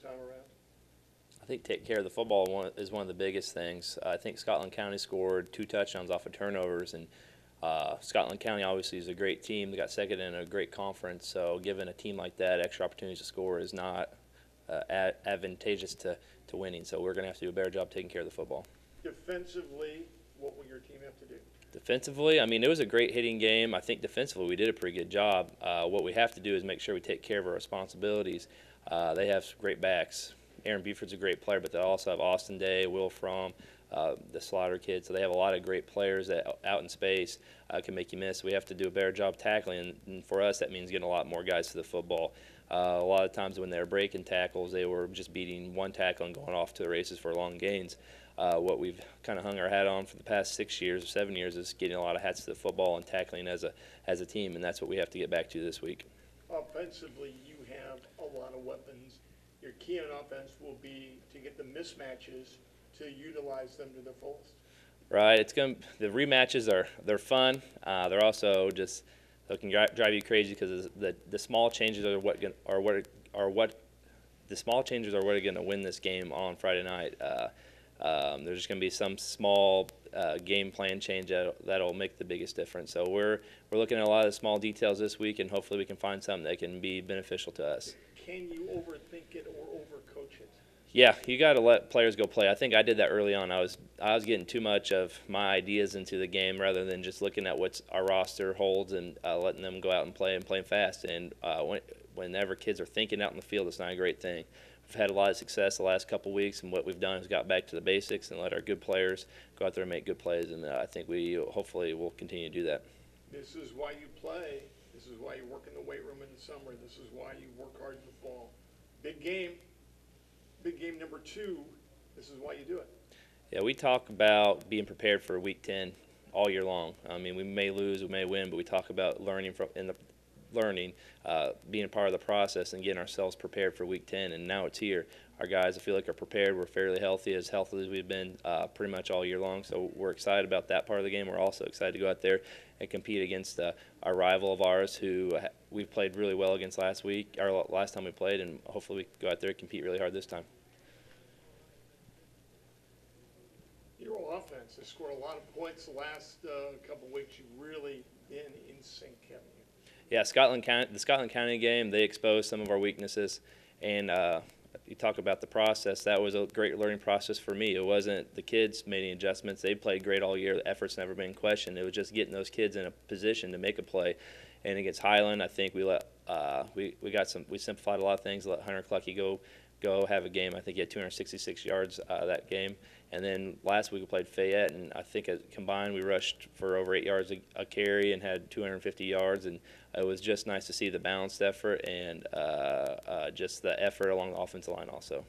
time around? I think take care of the football is one of the biggest things. I think Scotland County scored 2 touchdowns off of turnovers, and Scotland County obviously is a great team. They got second in a great conference, so giving a team like that extra opportunities to score is not advantageous to winning. So we're going to have to do a better job taking care of the football. Defensively, what will your team have to do? Defensively, I mean, it was a great hitting game. I think defensively we did a pretty good job. What we have to do is make sure we take care of our responsibilities. They have great backs. Aaron Buford's a great player, but they also have Austin Day, Will Fromm, the Slaughter kid. So they have a lot of great players that out in space can make you miss. We have to do a better job tackling, and for us that means getting a lot more guys to the football. A lot of times when they were breaking tackles, they were just beating one tackle and going off to the races for long gains. What we've kind of hung our hat on for the past 6 years or 7 years is getting a lot of hats to the football and tackling as a team, and that's what we have to get back to this week. Offensively, you have a lot of weapons. Your key on offense will be to get the mismatches to utilize them to their fullest. Right. The rematches they're fun. They're also just they can drive you crazy because the small changes are what the small changes are what are going to win this game on Friday night. There's just going to be some small game plan change that'll make the biggest difference. So we're looking at a lot of the small details this week, and hopefully we can find something that can be beneficial to us. Can you overthink it or overcoach it? Yeah, you got to let players go play. I think I did that early on. I was getting too much of my ideas into the game rather than just looking at what our roster holds and letting them go out and play fast. And whenever kids are thinking out in the field, it's not a great thing. We've had a lot of success the last couple weeks, and what we've done is got back to the basics and let our good players go out there and make good plays. And I think we hopefully will continue to do that. This is why you play. This is why you work in the weight room in the summer. This is why you work hard in the fall. Big game number 2, this is why you do it. Yeah, we talk about being prepared for week 10 all year long. I mean, we may lose, we may win, but we talk about learning being a part of the process and getting ourselves prepared for week 10, and now it's here. Our guys, I feel like, are prepared. We're fairly healthy as we've been pretty much all year long, so we're excited about that part of the game. We're also excited to go out there and compete against our rival of ours who we've played really well against last time we played, and hopefully we can go out there and compete really hard this time. Your offense has scored a lot of points the last couple of weeks. You've really been in sync, haven't you? Yeah, the Scotland County game, they exposed some of our weaknesses, and you talk about the process. That was a great learning process for me. It wasn't the kids made any adjustments. They played great all year. The effort's never been questioned. It was just getting those kids in a position to make a play. And against Highland, I think we simplified a lot of things. Let Hunter Clucky go have a game. I think he had 266 yards that game. And then last week we played Fayette, and I think combined we rushed for over 8 yards a carry and had 250 yards. And it was just nice to see the balanced effort and just the effort along the offensive line also.